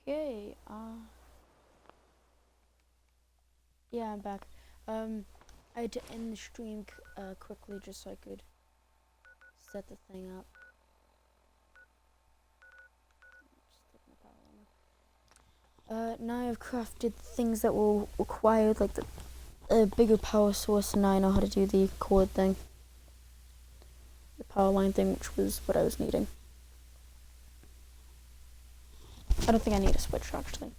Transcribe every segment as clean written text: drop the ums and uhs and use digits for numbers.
Okay, yeah, I'm back. I had to end the stream quickly just so I could set the thing up. Just take my power armor. Now I've crafted things that will require like the bigger power source, and now I know how to do the cord thing, the power line thing, which was what I was needing. I don't think I need a switch actually,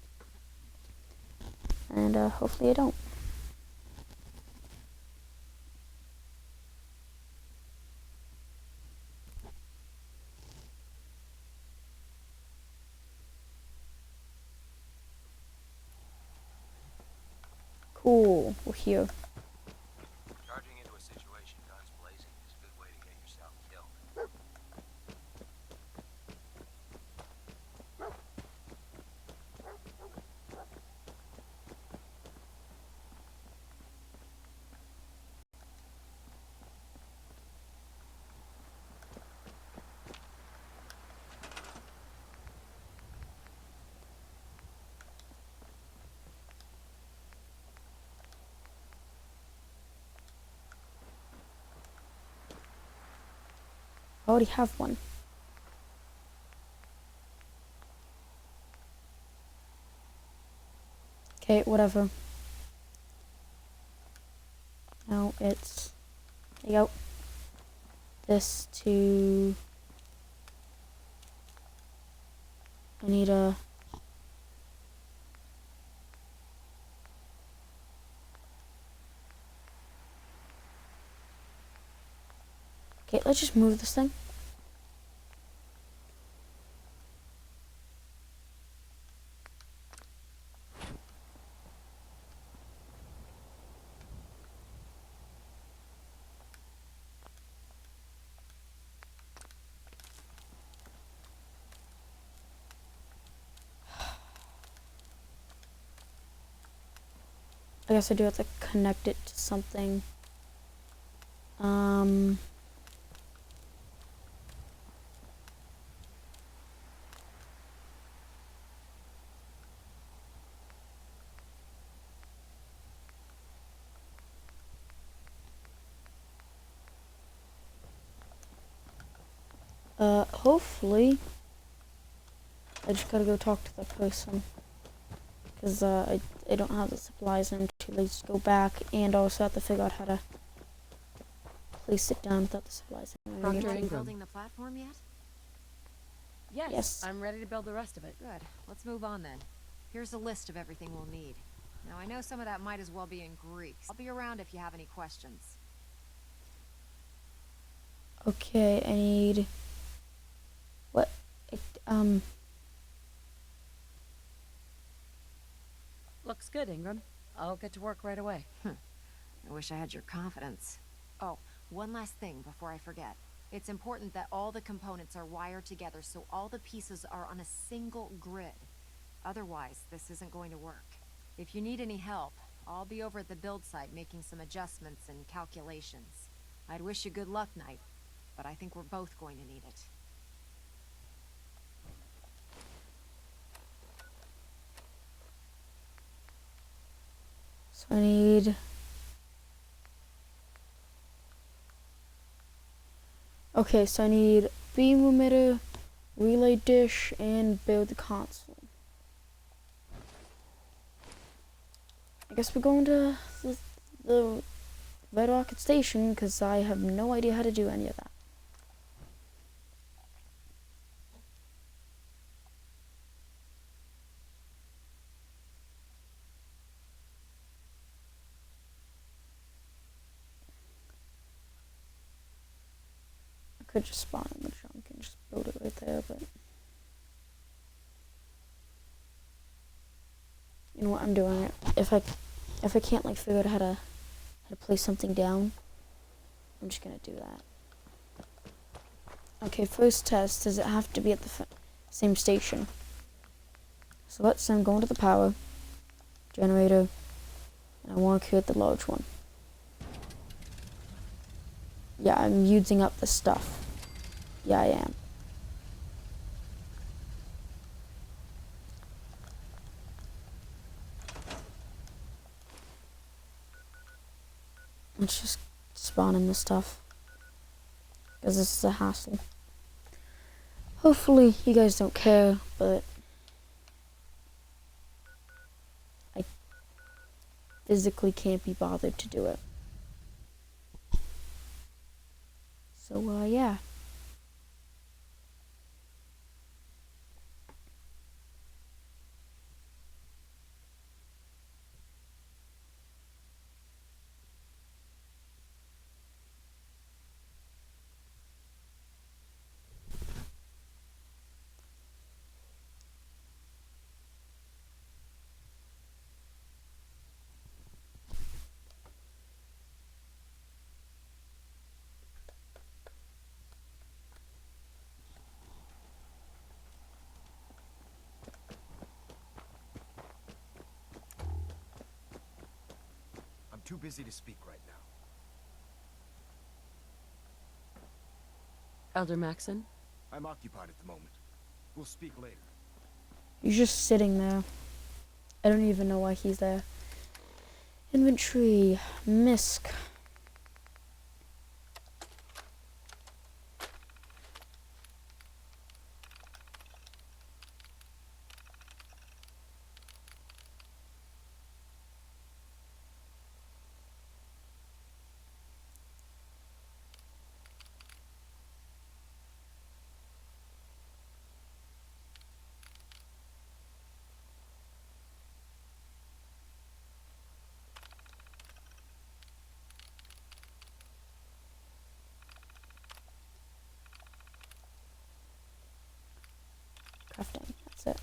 and hopefully I don't. Cool, we're here. Charging into a situation guns blazing is a good way to get yourself killed. I already have one. Okay, whatever. Now it's, there you go. This to, I need a, okay, let's just move this thing. I guess I do have to connect it to something. Hopefully, I just gotta go talk to the person. Because, I don't have the supplies and to just go back, and also have to figure out how to place it down without the supplies. Are you building the platform yet? Yes. I'm ready to build the rest of it. Good. Let's move on then. Here's a list of everything we'll need. Now, I know some of that might as well be in Greek. I'll be around if you have any questions. Okay, I need, what, Looks good, Ingram. I'll get to work right away. I wish I had your confidence. Oh, one last thing before I forget. It's important that all the components are wired together so all the pieces are on a single grid. Otherwise, this isn't going to work. If you need any help, I'll be over at the build site making some adjustments and calculations. I'd wish you good luck, Knight, but I think we're both going to need it. so I need, okay, so I need beam emitter, relay dish, and build the console. I guess we're going to the Red Rocket Station, because I have no idea how to do any of that. I could just spawn in the junk and just build it right there, but you know what, I'm doing it. If I can't like figure out how to place something down, I'm just gonna do that. Okay, first test, does it have to be at the same station? So let's say I'm going to the power generator, and I want to create the large one. Yeah, I'm using up the stuff. Yeah, I am. Let's just spawn in the stuff. Because this is a hassle. Hopefully you guys don't care, but I physically can't be bothered to do it. So, yeah. I'm too busy to speak right now. Elder Maxon? I'm occupied at the moment. We'll speak later. He's just sitting there. I don't even know why he's there. Inventory. Misk. Crafting. That's it.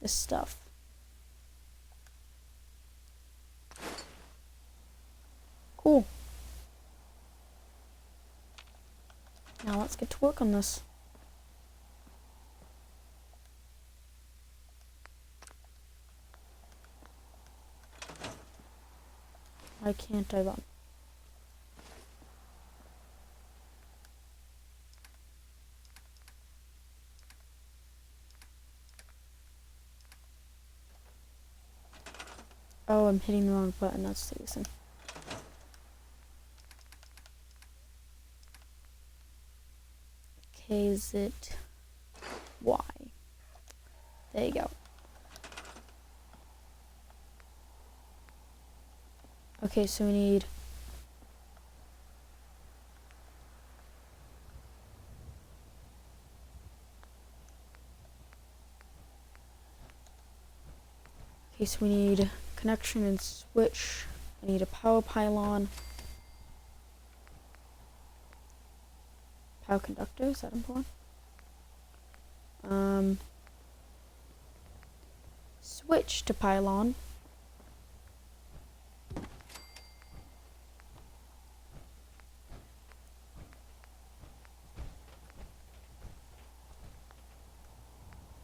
This stuff. Cool. Now let's get to work on this. Why can't I run? Oh, I'm hitting the wrong button, that's the reason. Okay, is it Y? There you go. Okay, so we need connection and switch. I need a power pylon. Power conductor, is that important? Switch to pylon.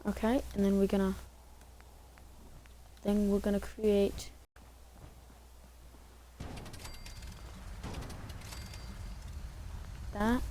Okay, and then we're gonna create that.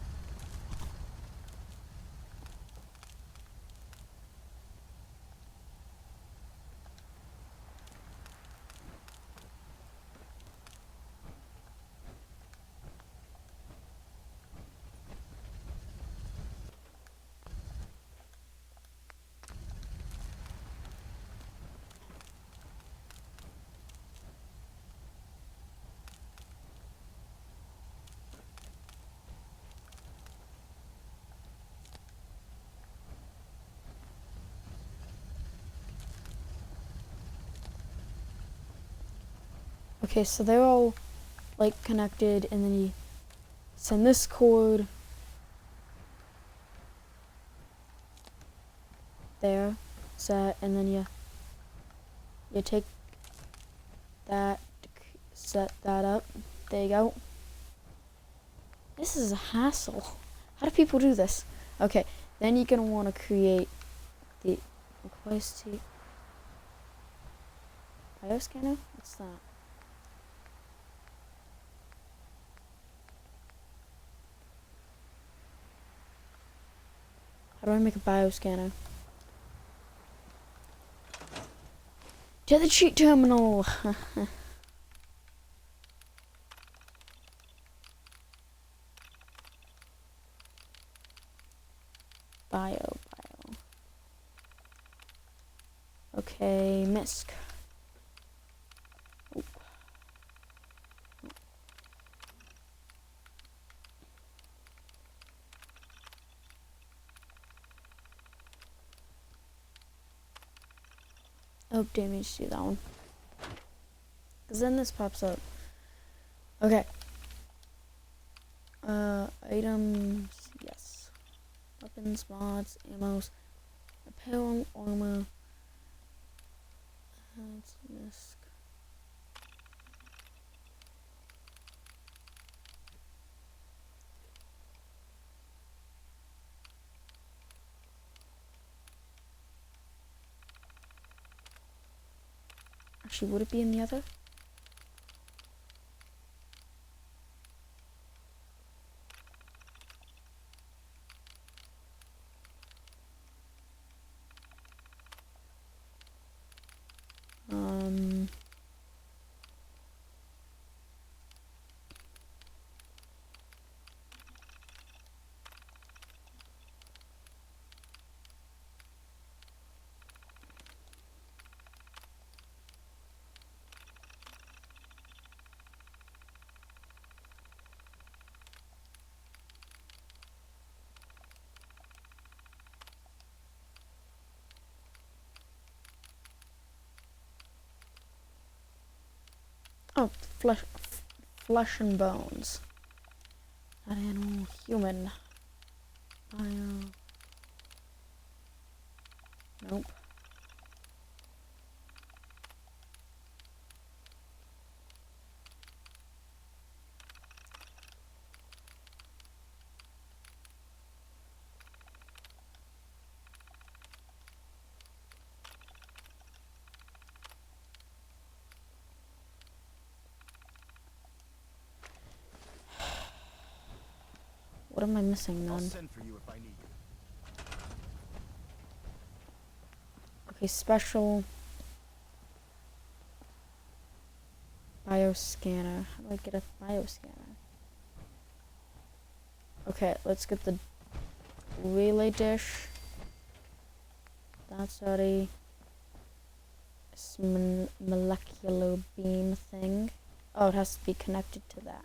Okay, so they're all like connected, and then you send this cord there, set, and then you take that, set that up. There you go. This is a hassle. How do people do this? Okay, then you're gonna want to create the request to Bioscanner? What's that? How do I make a bioscanner? To the cheat terminal! Bio. Okay, MISC. Oop. Oh, damn, you see that one. Because then this pops up. Okay. Items, yes. Weapons, mods, ammos, apparel, armor. That's MISC. Actually, would it be in the other? Oh, flesh and bones. Not animal, human. Bio. Nope. What am I missing I'll then? send for you if I need you. Okay, special bioscanner. How do I get a bioscanner? Okay, let's get the relay dish. That's already molecular beam thing. Oh, it has to be connected to that.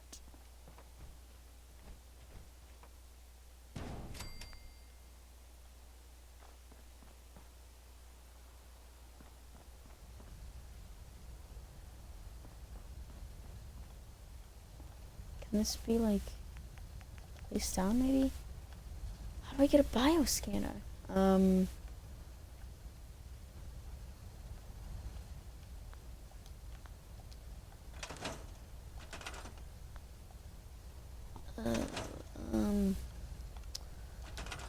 Can this be like placed down maybe? How do I get a bioscanner?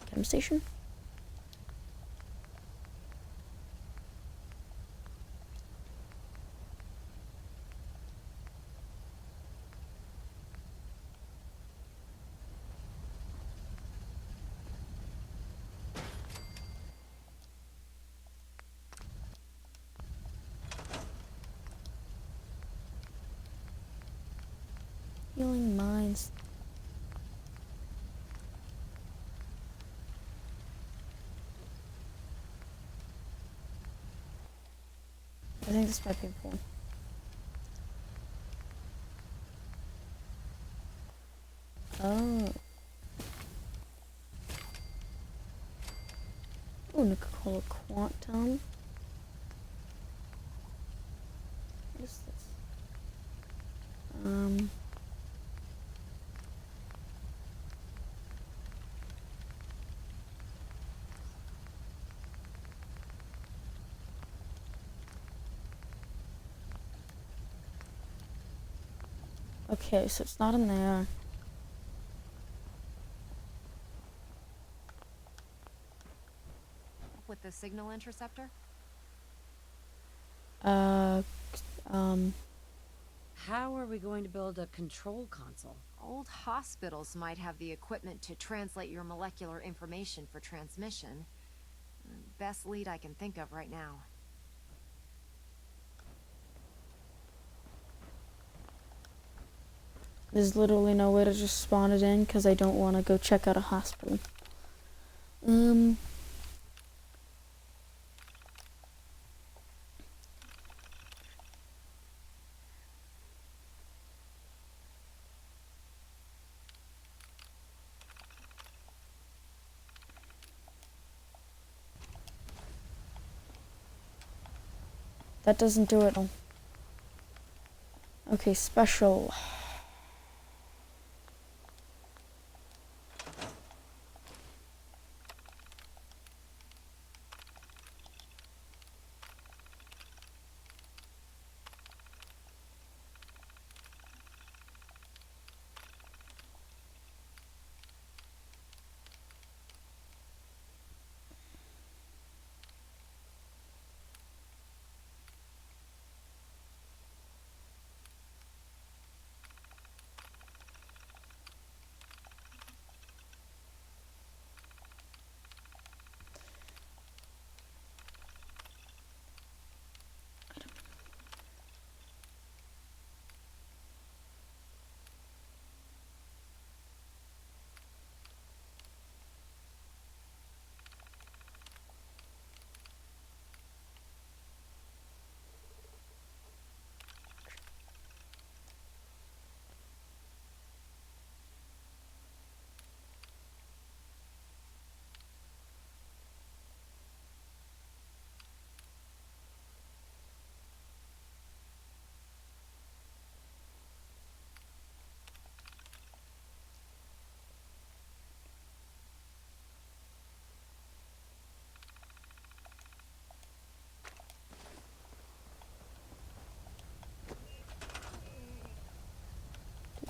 Chem station? Healing minds. I think this might be important. Oh. Oh, Nuka-Cola Quantum. What is this? Okay, so it's not in there. With the signal interceptor? How are we going to build a control console? Old hospitals might have the equipment to translate your molecular information for transmission. Best lead I can think of right now. There's literally no way to just spawn it in because I don't want to go check out a hospital. That doesn't do it. Okay, special.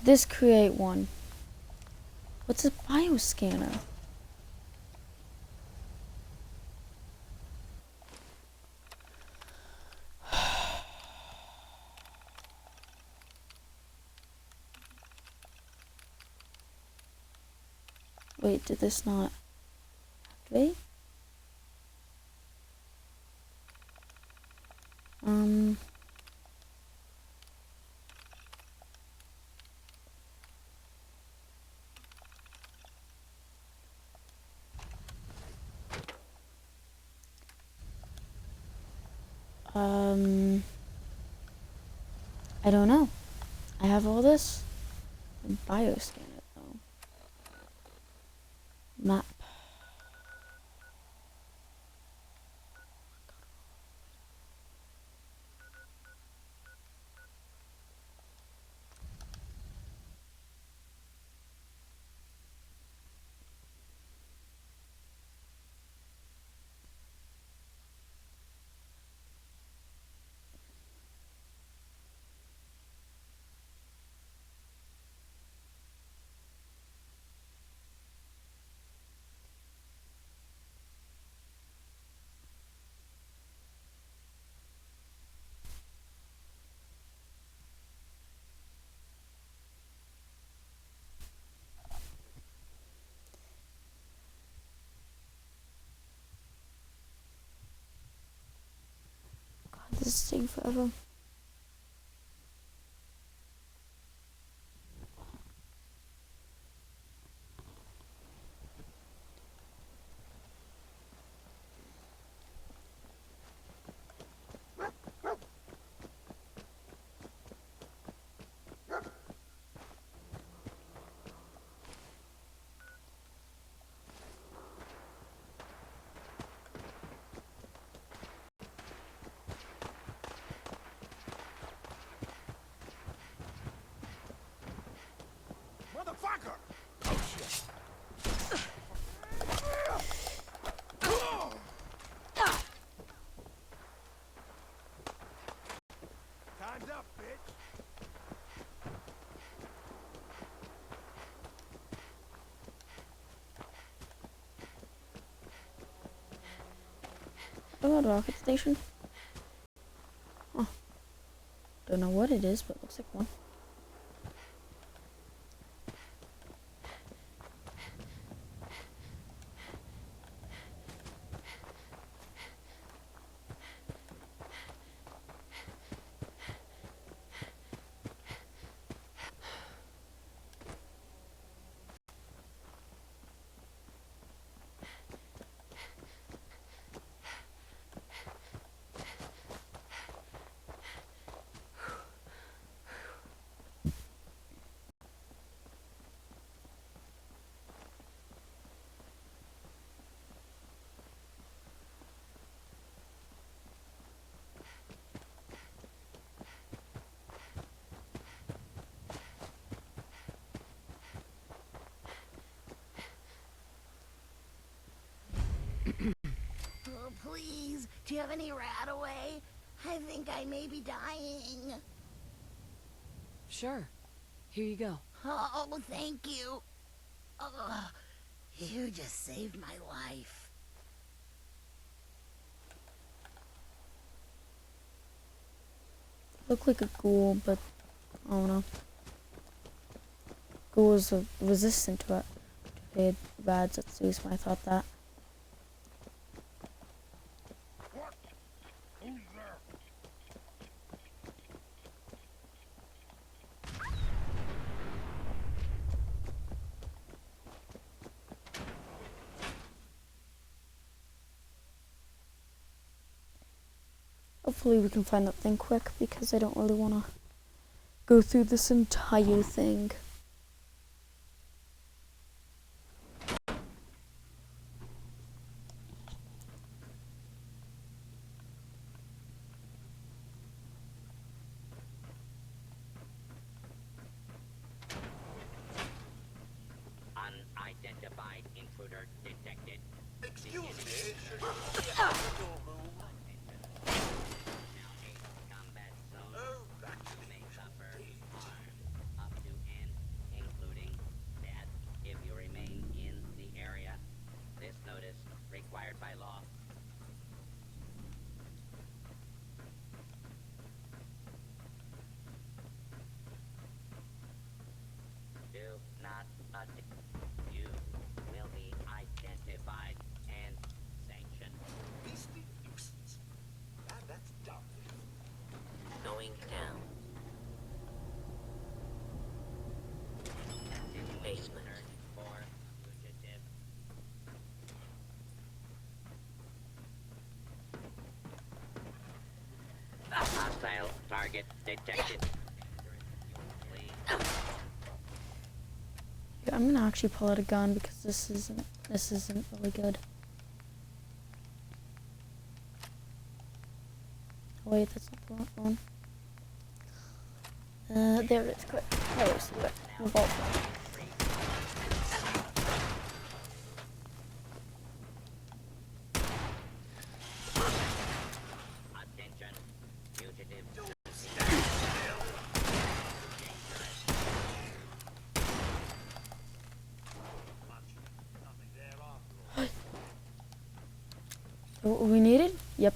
This create one. What's a bioscanner? Wait, did this not activate? I don't know. I have all this. Bioscan it though. Map. God, this is taking forever. Motherfucker! Oh shit. Time's up, bitch. Oh, rocket station. Don't know what it is, but it looks like one. Oh, please, do you have any rat away? I think I may be dying. Sure. Here you go. Oh, thank you. Oh, you just saved my life. Look like a ghoul, but I don't know. Ghouls are resistant to it. Rads, that's the reason why I thought that. What? Who's there? Hopefully we can find that thing quick, because I don't really want to go through this entire thing. Unidentified intruder detected. Excuse me. Now a combat zone. Oh, back to You may the suffer days. harm up to and including death if you remain in the area. This notice required by law. Do not you will be identified and sanctioned. Beastly nuisance. That's dumb. Going down. Basement for fugitive. Hostile target detected. Please. Yeah, I'm gonna actually pull out a gun, because this isn't really good. Oh, wait, that's not the right one. There it is. Quick. Where's the revolver? Attention. Fugitive. Nothing there after all. What we needed? Yep.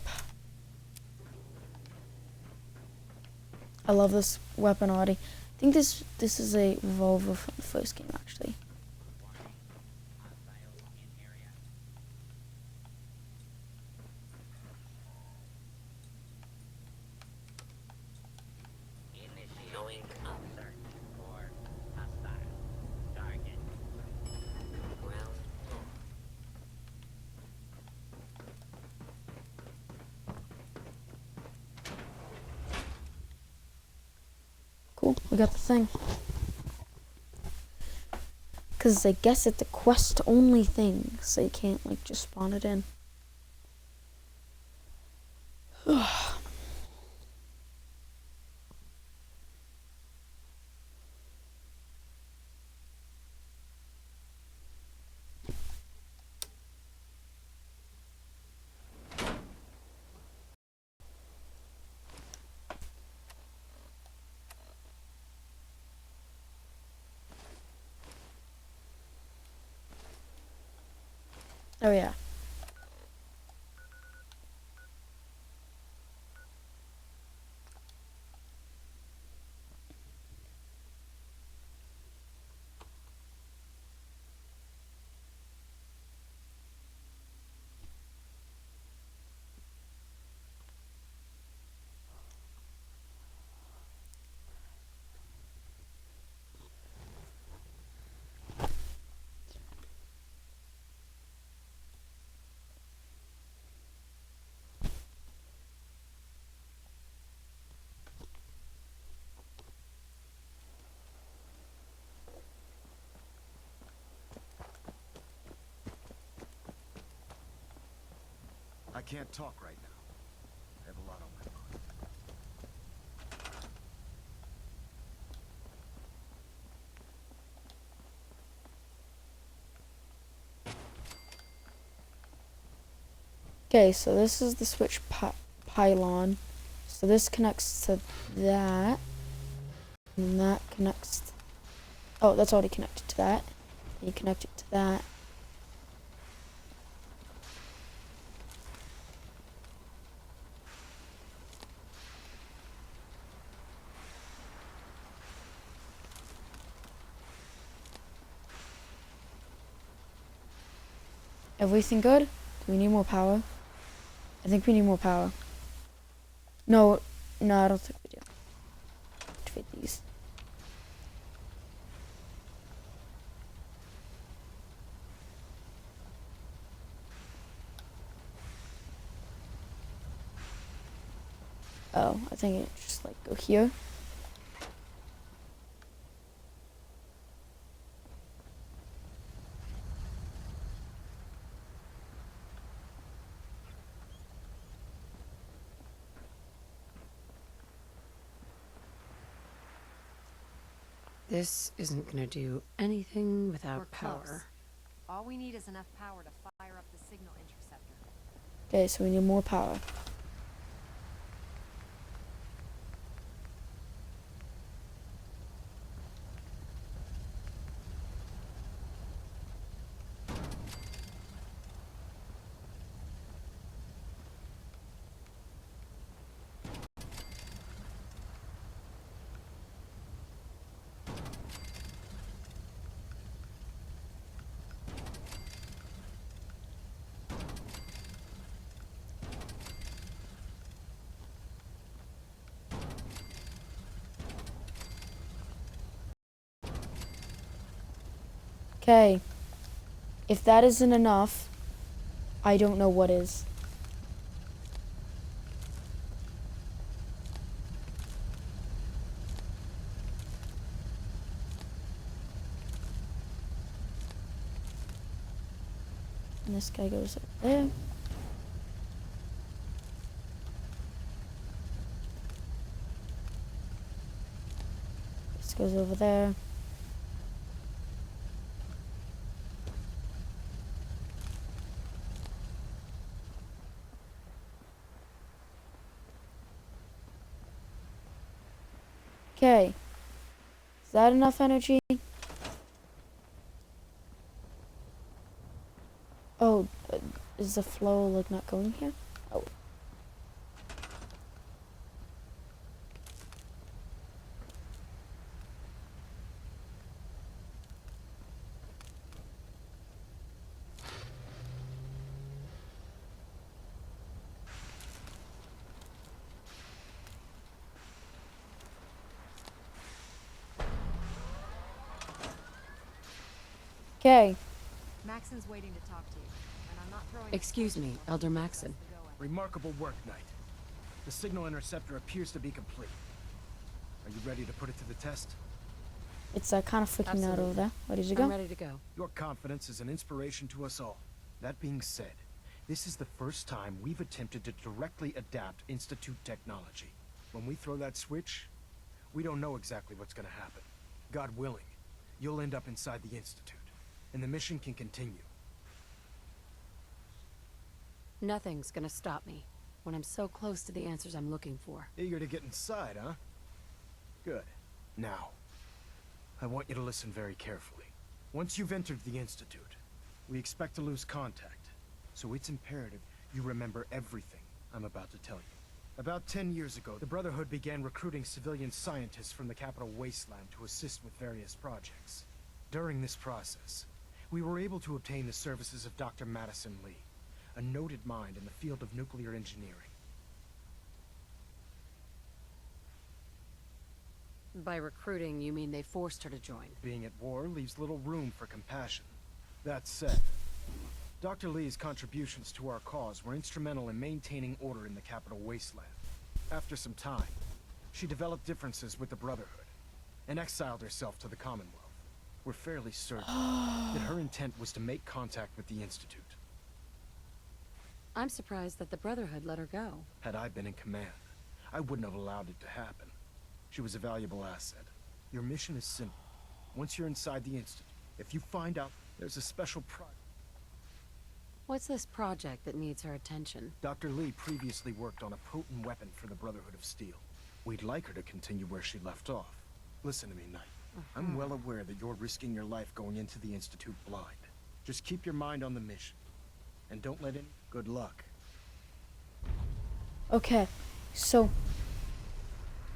I love this weapon already. I think this is a revolver from the first game, actually. Hostile in area. Initiating search for hostile target. Ground floor. Cool, we got the thing. Because I guess it's a quest-only thing, so you can't, like, just spawn it in. Oh, yeah. I can't talk right now. I have a lot on my mind. Okay, so this is the switch pylon. So this connects to that. And that connects... Oh, that's already connected to that. You connect it to that. Everything good? Do we need more power? I think we need more power. No, I don't think we do. Activate these. Oh, I think it just like go here. This isn't gonna do anything without We're power. close. All we need is enough power to fire up the signal interceptor. Okay, so we need more power. Okay. If that isn't enough, I don't know what is. And this guy goes up there. This goes over there. Okay. Is that enough energy? Oh, is the flow like not going here? Oh. Okay. Maxon's waiting to talk to you, and I'm not throwing. Excuse me, Elder Maxon. Remarkable work, Knight. The signal interceptor appears to be complete. Are you ready to put it to the test? It's kind of freaking out over Absolutely. there. Ready to go? I'm ready to go. Your confidence is an inspiration to us all. That being said, this is the first time we've attempted to directly adapt Institute technology. When we throw that switch, we don't know exactly what's going to happen. God willing, you'll end up inside the Institute, and the mission can continue. Nothing's gonna stop me when I'm so close to the answers I'm looking for. Eager to get inside, huh? Good. Now, I want you to listen very carefully. Once you've entered the Institute, we expect to lose contact, so it's imperative you remember everything I'm about to tell you. About 10 years ago, the Brotherhood began recruiting civilian scientists from the capital wasteland to assist with various projects. During this process, we were able to obtain the services of Dr. Madison Lee, a noted mind in the field of nuclear engineering. By recruiting, you mean they forced her to join? Being at war leaves little room for compassion. That said, Dr. Lee's contributions to our cause were instrumental in maintaining order in the capital wasteland. After some time, she developed differences with the Brotherhood and exiled herself to the Commonwealth. We're fairly certain that her intent was to make contact with the Institute. I'm surprised that the Brotherhood let her go. Had I been in command, I wouldn't have allowed it to happen. She was a valuable asset. Your mission is simple. Once you're inside the Institute, if you find out there's a special project... What's this project that needs her attention? Dr. Lee previously worked on a potent weapon for the Brotherhood of Steel. We'd like her to continue where she left off. Listen to me, Knight. I'm well aware that you're risking your life going into the Institute blind. Just keep your mind on the mission. And don't let any... Good luck. Okay, so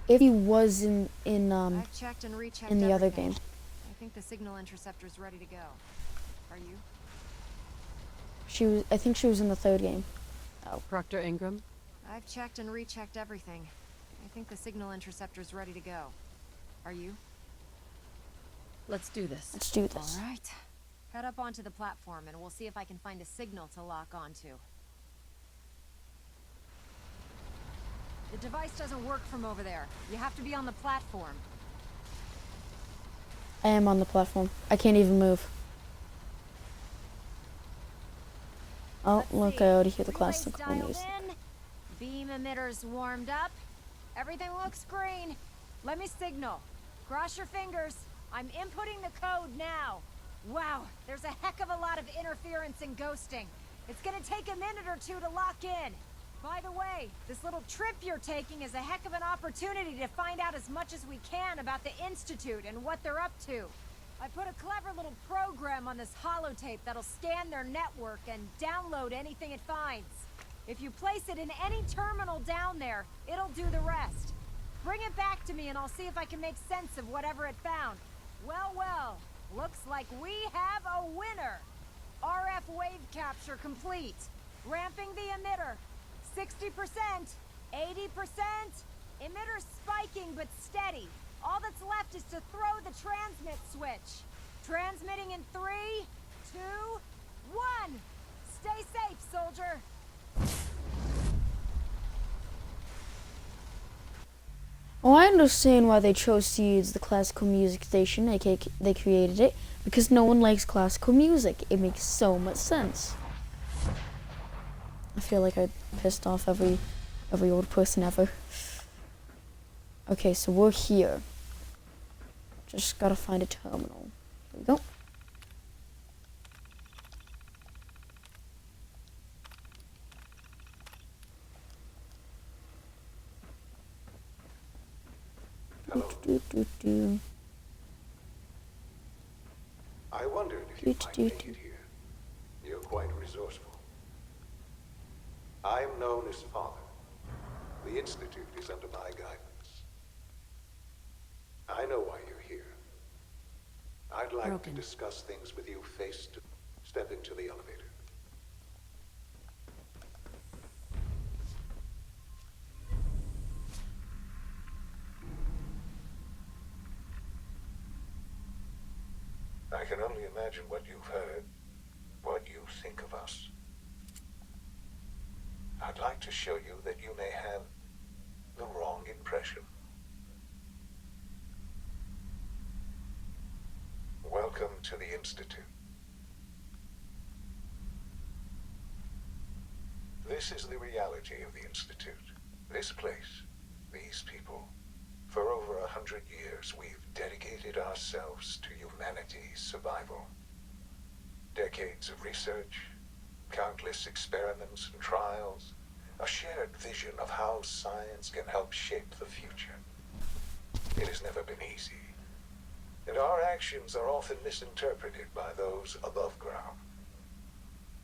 if he was I've checked and rechecked in the other everything. game, I think the signal interceptor's ready to go. Are you? I think she was in the third game. Proctor Ingram? I've checked and rechecked everything. I think the signal interceptor's ready to go. Are you? Let's do this. Let's do this. All right. Head up onto the platform and we'll see if I can find a signal to lock onto. The device doesn't work from over there. You have to be on the platform. I am on the platform. I can't even move. Oh, Let's look, see. I already hear the Relays classical dialed music. in. Beam emitters warmed up. Everything looks green. Let me signal. Cross your fingers. I'm inputting the code now. Wow, there's a heck of a lot of interference and ghosting. It's gonna take a minute or two to lock in. By the way, this little trip you're taking is a heck of an opportunity to find out as much as we can about the Institute and what they're up to. I put a clever little program on this holotape that'll scan their network and download anything it finds. If you place it in any terminal down there, it'll do the rest. Bring it back to me and I'll see if I can make sense of whatever it found. Well, well, looks like we have a winner. RF wave capture complete. Ramping the emitter. 60%, 80%. Emitter spiking but steady. All that's left is to throw the transmit switch. Transmitting in 3, 2, 1. Stay safe, soldier. Oh, I understand why they chose to use the classical music station, aka they created it, because no one likes classical music. It makes so much sense. I feel like I pissed off every old person ever. Okay, so we're here. Just gotta find a terminal. There we go. Hello. Do. I wondered if you might make it here. You're quite resourceful. I am known as Father. The Institute is under my guidance. I know why you're here. I'd like Broken. to discuss things with you face to... Step into the elevator. I can only imagine what you've heard, what you think of us. I'd like to show you that you may have the wrong impression. Welcome to the Institute. This is the reality of the Institute. This place, these people. For over 100 years, we've dedicated ourselves to humanity's survival. Decades of research, countless experiments and trials, a shared vision of how science can help shape the future. It has never been easy, and our actions are often misinterpreted by those above ground.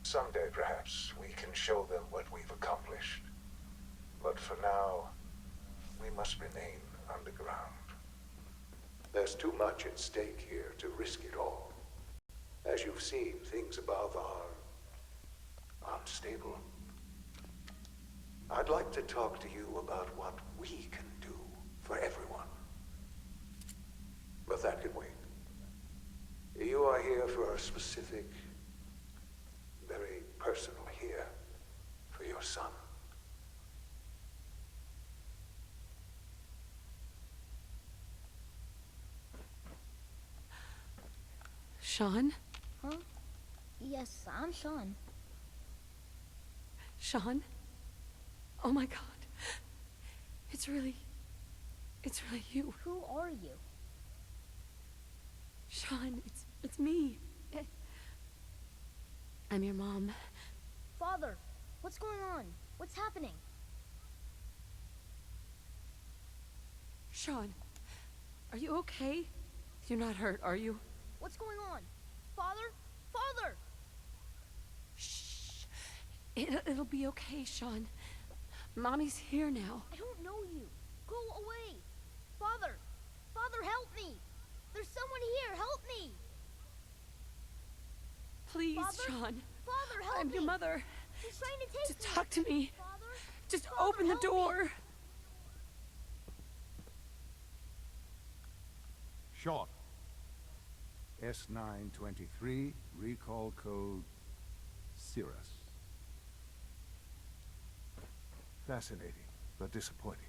Someday, perhaps, we can show them what we've accomplished. But for now, we must remain underground. There's too much at stake here to risk it all. As you've seen, things above are unstable. I'd like to talk to you about what we can do for everyone. But that can wait. You are here for a specific, very personal here for your son. Sean? Huh? Yes, I'm Sean. Sean? Oh my god. It's really you. Who are you? Sean, it's me. I'm your mom. Father, what's going on? What's happening? Sean, are you okay? You're not hurt, are you? What's going on? Father? Father! Shh. It'll be okay, Sean. Mommy's here now. I don't know you. Go away. Father! Father, help me! There's someone here. Help me! Please, Father? Sean. Father, help I'm me! your mother. He's trying to take Just me. talk to me. Father? Just Father, open the help me. door. Short. S923, recall code Cirrus. Fascinating, but disappointing.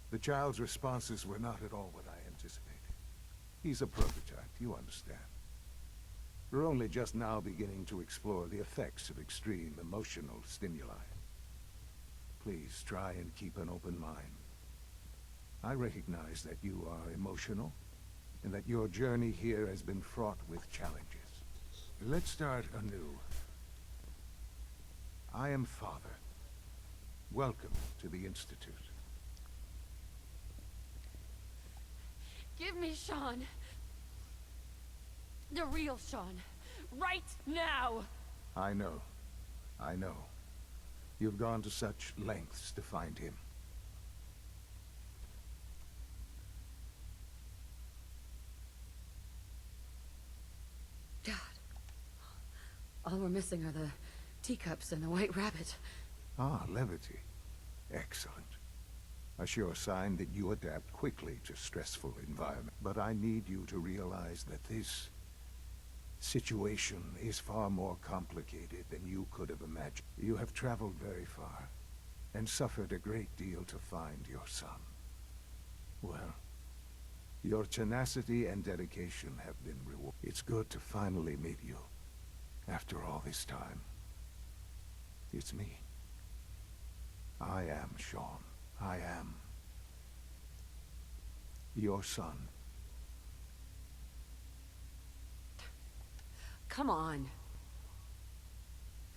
The child's responses were not at all what I anticipated. He's a prototype, you understand. We're only just now beginning to explore the effects of extreme emotional stimuli. Please try and keep an open mind. I recognize that you are emotional, and that your journey here has been fraught with challenges. Let's start anew. I am Father. Welcome to the Institute. Give me Sean. The real Sean. Right now. I know. I know. You've gone to such lengths to find him. God. All we're missing are the teacups and the white rabbit. Ah, levity. Excellent. A sure sign that you adapt quickly to stressful environment. But I need you to realize that this situation is far more complicated than you could have imagined. You have traveled very far, and suffered a great deal to find your son. Well, your tenacity and dedication have been rewarded. It's good to finally meet you, after all this time. It's me. I am Sean. I am your son. Come on.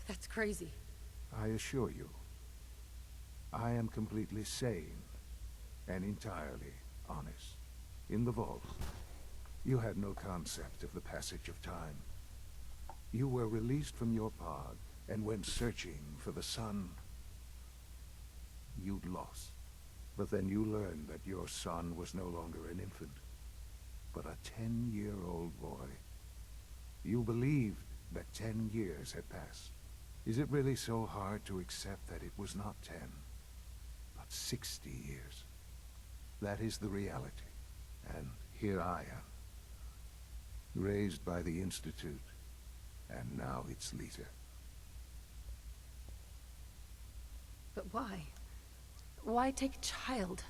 That's crazy. I assure you, I am completely sane and entirely honest. In the vault, you had no concept of the passage of time. You were released from your pod and went searching for the son you'd lost. But then you learned that your son was no longer an infant, but a 10-year-old boy. You believed that 10 years had passed. Is it really so hard to accept that it was not 10, but 60 years? That is the reality. And here I am, raised by the Institute, and now its leader. But why? Why take a child?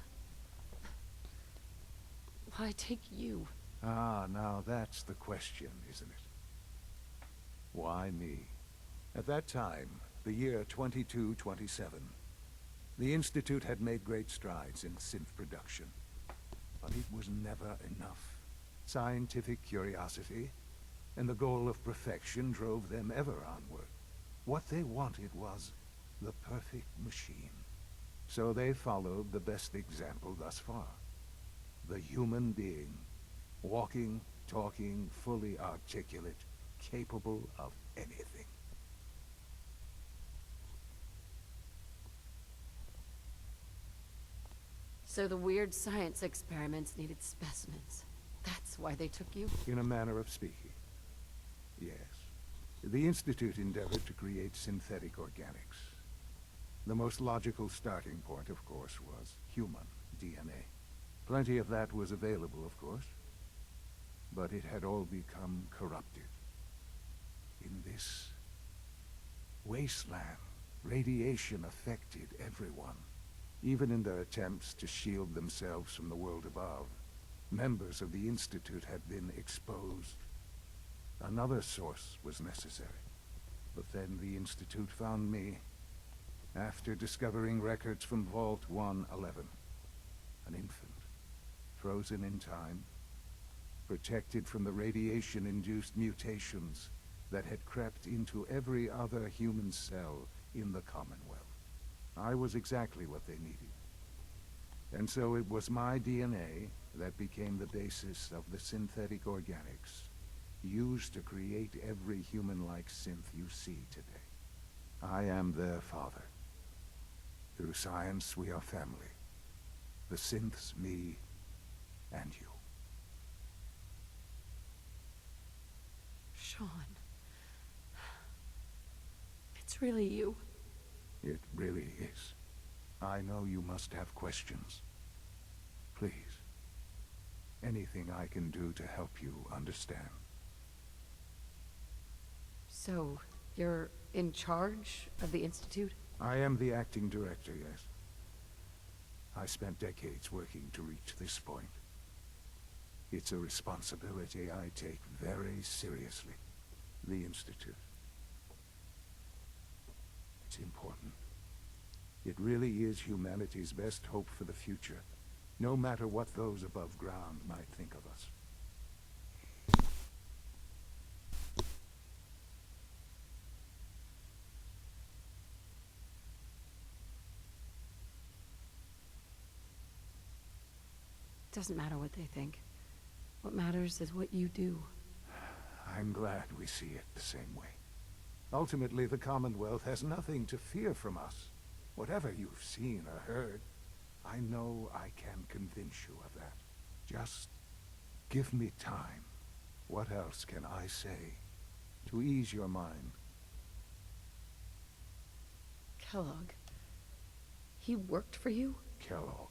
Why take you? Ah, now that's the question, isn't it? Why me? At that time, the year 2227, the Institute had made great strides in synth production. But it was never enough. Scientific curiosity and the goal of perfection drove them ever onward. What they wanted was the perfect machine. So they followed the best example thus far. The human being. Walking, talking, fully articulate, capable of anything. So the weird science experiments needed specimens. That's why they took you? In a manner of speaking. Yes. The Institute endeavored to create synthetic organics. The most logical starting point, of course, was human DNA. Plenty of that was available, of course. But it had all become corrupted. In this wasteland, radiation affected everyone. Even in their attempts to shield themselves from the world above, members of the Institute had been exposed. Another source was necessary. But then the Institute found me after discovering records from Vault 111. An infant, frozen in time, protected from the radiation-induced mutations that had crept into every other human cell in the Commonwealth. I was exactly what they needed. And so it was my DNA that became the basis of the synthetic organics used to create every human-like synth you see today. I am their father. Through science, we are family. The synths, me, and you. Sean. It's really you. It really is. I know you must have questions. Please. Anything I can do to help you understand. So, you're in charge of the Institute? I am the acting director, yes. I spent decades working to reach this point. It's a responsibility I take very seriously. The Institute. It's important. It really is humanity's best hope for the future, no matter what those above ground might think of us. It doesn't matter what they think. What matters is what you do. I'm glad we see it the same way. Ultimately, the Commonwealth has nothing to fear from us. Whatever you've seen or heard, I know I can convince you of that. Just give me time. What else can I say to ease your mind? Kellogg. He worked for you? Kellogg.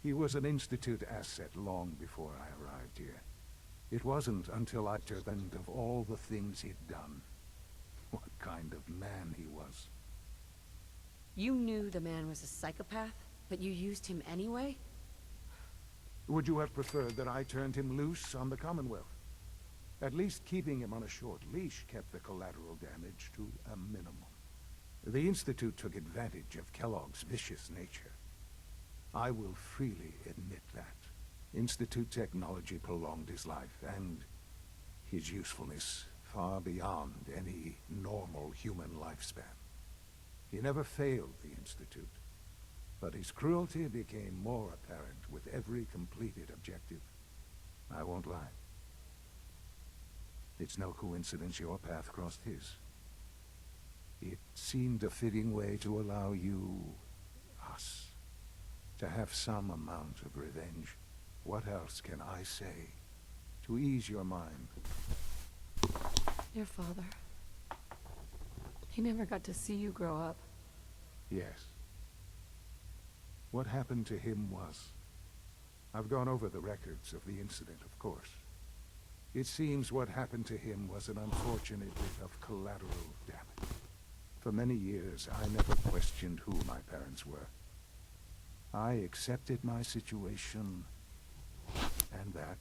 He was an Institute asset long before I arrived here. It wasn't until I learned of all the things he'd done. What kind of man he was. You knew the man was a psychopath, but you used him anyway? Would you have preferred that I turned him loose on the Commonwealth? At least keeping him on a short leash kept the collateral damage to a minimum. The Institute took advantage of Kellogg's vicious nature. I will freely admit that. Institute technology prolonged his life, and his usefulness far beyond any normal human lifespan. He never failed the Institute, but his cruelty became more apparent with every completed objective. I won't lie. It's no coincidence your path crossed his. It seemed a fitting way to allow you, us, to have some amount of revenge. What else can I say to ease your mind? Your father. He never got to see you grow up. Yes. What happened to him was... I've gone over the records of the incident, of course. It seems what happened to him was an unfortunate bit of collateral damage. For many years, I never questioned who my parents were. I accepted my situation, and that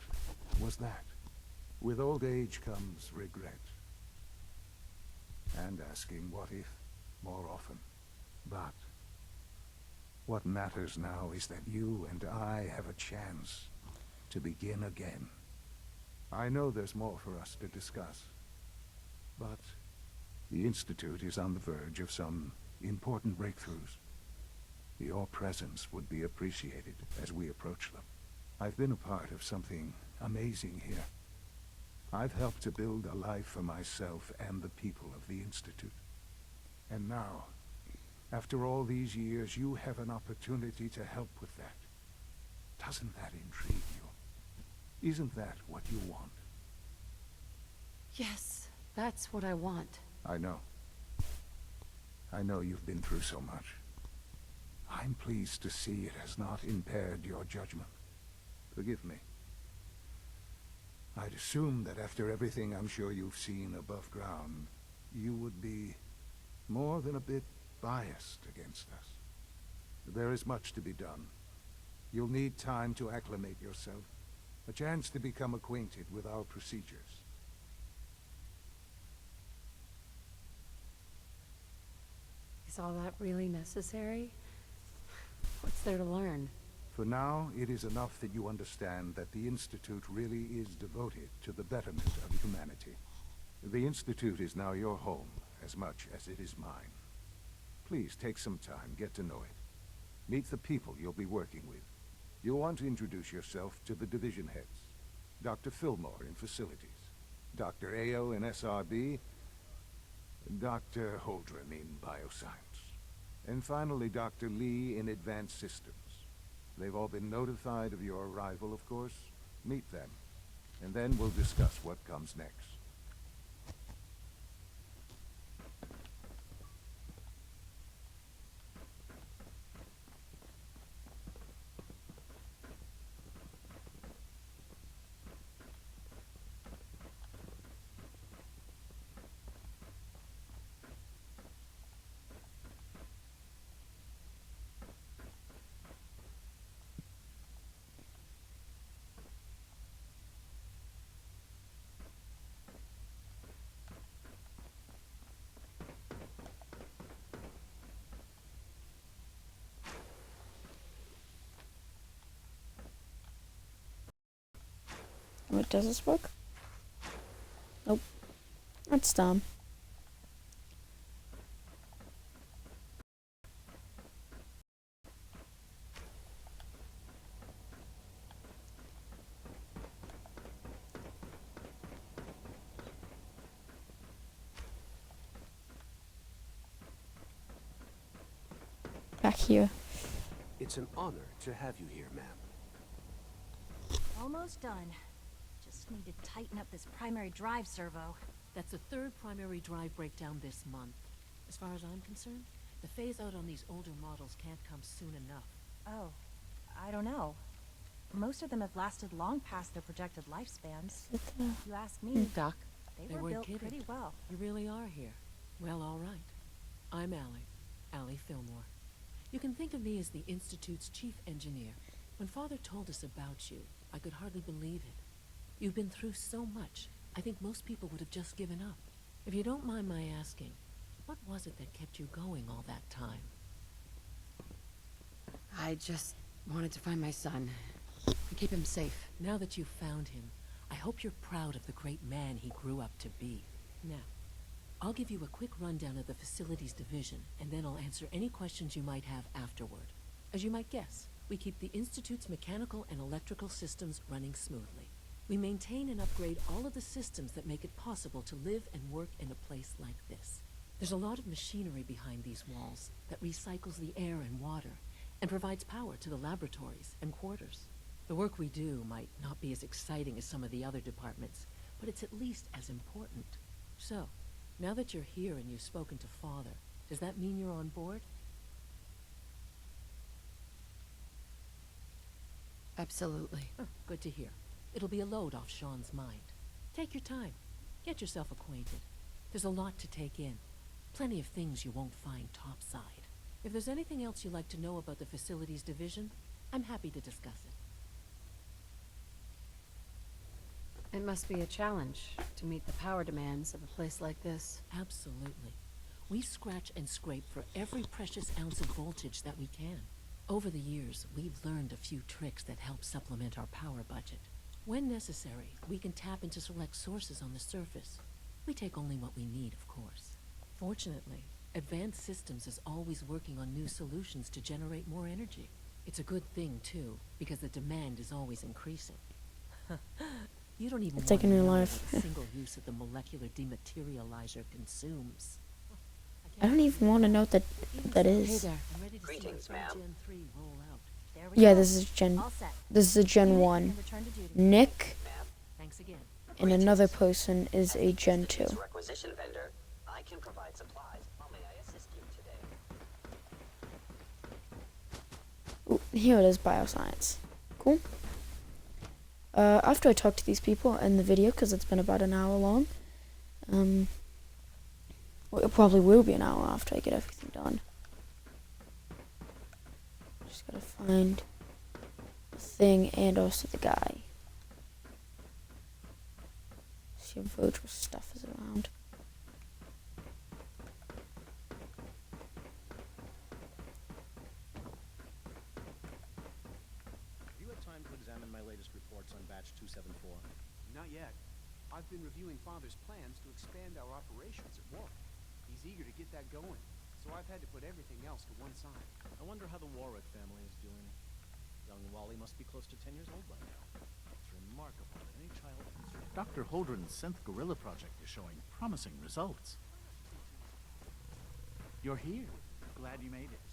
was that. With old age comes regret. And asking what if more often. But what matters now is that you and I have a chance to begin again. I know there's more for us to discuss, but the Institute is on the verge of some important breakthroughs. Your presence would be appreciated as we approach them. I've been a part of something amazing here. I've helped to build a life for myself and the people of the Institute. And now, after all these years, you have an opportunity to help with that. Doesn't that intrigue you? Isn't that what you want? Yes, that's what I want. I know. I know you've been through so much. I'm pleased to see it has not impaired your judgment. Forgive me. I'd assumed that after everything I'm sure you've seen above ground, you would be more than a bit biased against us. There is much to be done. You'll need time to acclimate yourself, a chance to become acquainted with our procedures. Is all that really necessary? What's there to learn? For now, it is enough that you understand that the Institute really is devoted to the betterment of humanity. The Institute is now your home, as much as it is mine. Please take some time, get to know it. Meet the people you'll be working with. You'll want to introduce yourself to the division heads. Dr. Fillmore in Facilities, Dr. Ayo in SRB, Dr. Holdren in Bioscience, and finally Dr. Lee in Advanced Systems. They've all been notified of your arrival, of course. Meet them, and then we'll discuss what comes next. Wait, does this work? Nope. That's dumb. Back here. It's an honor to have you here, ma'am. Almost done. Just need to tighten up this primary drive servo. That's the third primary drive breakdown this month. As far as I'm concerned, the phase-out on these older models can't come soon enough. Oh, I don't know. Most of them have lasted long past their projected lifespans. If you ask me, Doc, they they were weren't built kidding. pretty well. You really are here. Well, all right. I'm Allie Fillmore. You can think of me as the Institute's chief engineer. When Father told us about you, I could hardly believe it. You've been through so much, I think most people would have just given up. If you don't mind my asking, what was it that kept you going all that time? I just wanted to find my son and keep him safe. Now that you've found him, I hope you're proud of the great man he grew up to be. Now, I'll give you a quick rundown of the Facilities Division, and then I'll answer any questions you might have afterward. As you might guess, we keep the Institute's mechanical and electrical systems running smoothly. We maintain and upgrade all of the systems that make it possible to live and work in a place like this. There's a lot of machinery behind these walls that recycles the air and water and provides power to the laboratories and quarters. The work we do might not be as exciting as some of the other departments, but it's at least as important. So, now that you're here and you've spoken to Father, does that mean you're on board? Absolutely. Oh, good to hear. It'll be a load off Sean's mind. Take your time. Get yourself acquainted. There's a lot to take in. Plenty of things you won't find topside. If there's anything else you'd like to know about the Facilities Division, I'm happy to discuss it. It must be a challenge to meet the power demands of a place like this. Absolutely. We scratch and scrape for every precious ounce of voltage that we can. Over the years, we've learned a few tricks that help supplement our power budget. When necessary, we can tap into select sources on the surface. We take only what we need, of course. Fortunately, Advanced Systems is always working on new solutions to generate more energy. It's a good thing, too, because the demand is always increasing. You don't even It's like a new know life. what a single use of the molecular dematerializer consumes. I don't even want to know what that Hey is. there. I'm ready to Greetings, see our ma'am. Gen 3 roll out. There we Yeah, go. this is Gen. All set. This is a Gen Unit 1. can return to duty. Nick Thanks again. and another person is a Gen 2. Institute's requisition vendor, I can provide supplies. How may I assist you today? Ooh, here it is, Bioscience. Cool. After I talk to these people in the video, because it's been about an hour long, well, it probably will be an hour after I get everything done. Just gotta find the thing and also the guy. See if Virgil stuff is around. Not yet. I've been reviewing Father's plans to expand our operations at Warwick. He's eager to get that going, so I've had to put everything else to one side. I wonder how the Warwick family is doing. Young Wally must be close to 10 years old by now. It's remarkable that any child can survive. Dr. Holdren's Synth Gorilla project is showing promising results. You're here. Glad you made it.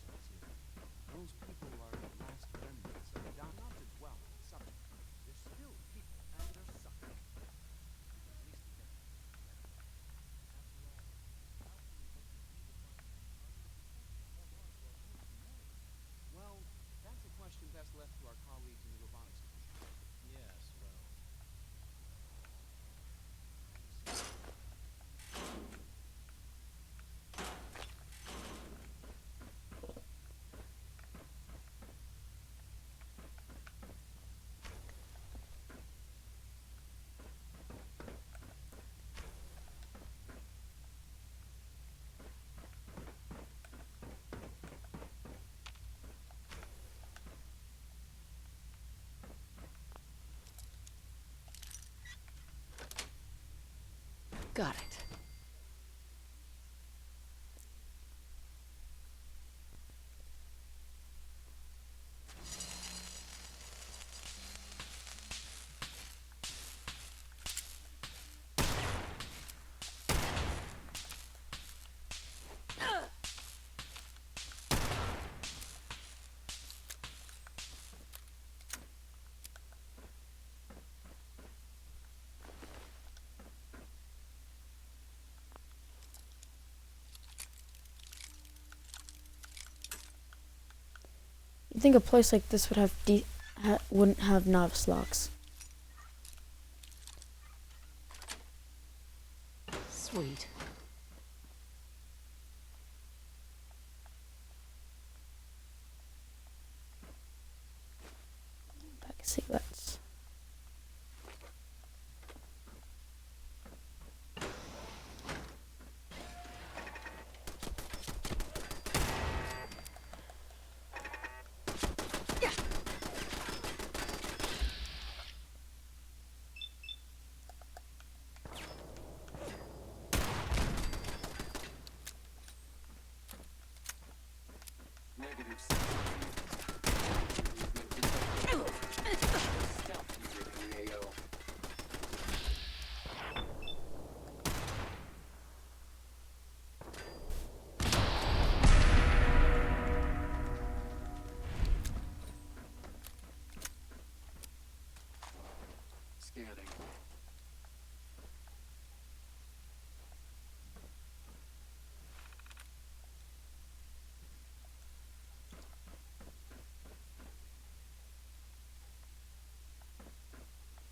Those people are the last remnants of the not to dwell on the subject. There's still people and they're suffering. At least the well, that's a question best left to our colleagues in the robotics division. Yes, well... Got it. You'd think a place like this would have wouldn't have novice locks. Sweet. Back of cigarettes. Scanning.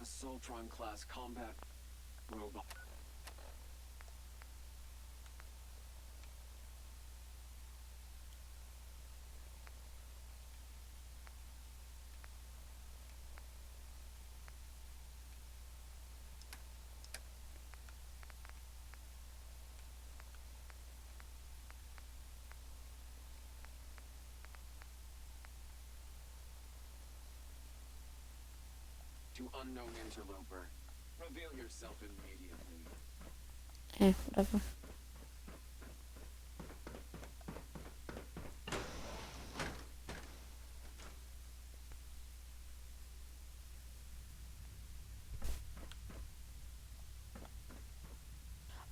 Assaultron class combat robot. To unknown interloper. Reveal yourself immediately. Whatever.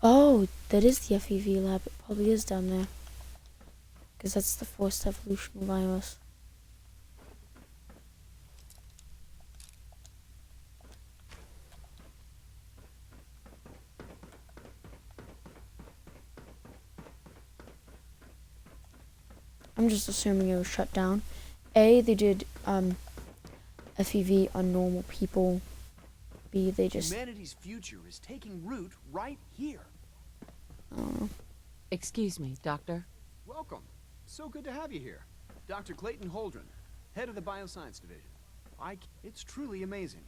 Oh, that is the FEV lab. It probably is down there. Because that's the forced evolution virus. I'm just assuming it was shut down. A, they did FEV on normal people. B, they just... Humanity's future is taking root right here. Excuse me, Doctor. Welcome. So good to have you here. Dr. Clayton Holdren, head of the Bioscience Division. It's truly amazing.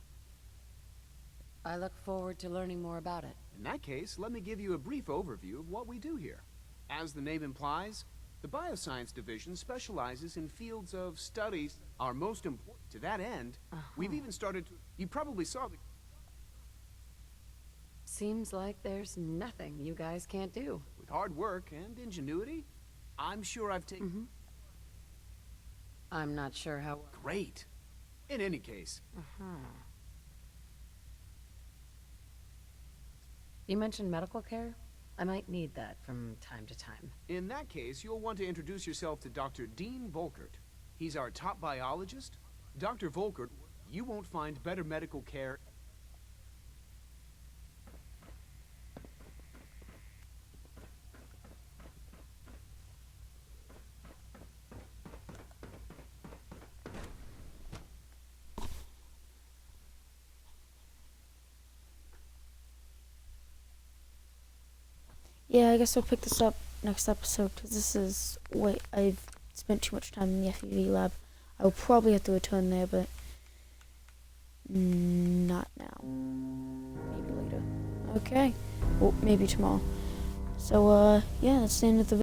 I look forward to learning more about it. In that case, let me give you a brief overview of what we do here. As the name implies, the Bioscience Division specializes in fields of studies are most important. To that end, we've even started... You probably saw the... Seems like there's nothing you guys can't do. With hard work and ingenuity, I'm sure I've taken... I'm not sure how... Great. In any case, You mentioned medical care? I might need that from time to time. in that case, you'll want to introduce yourself to Dr. Dean Volkert. He's our top biologist. Dr. Volkert, you won't find better medical care... Yeah, I guess I'll pick this up next episode, because this is... Wait, I've spent too much time in the FEV lab. I will probably have to return there, but... not now. Maybe later. Okay. Well, maybe tomorrow. So, yeah, that's the end of the video.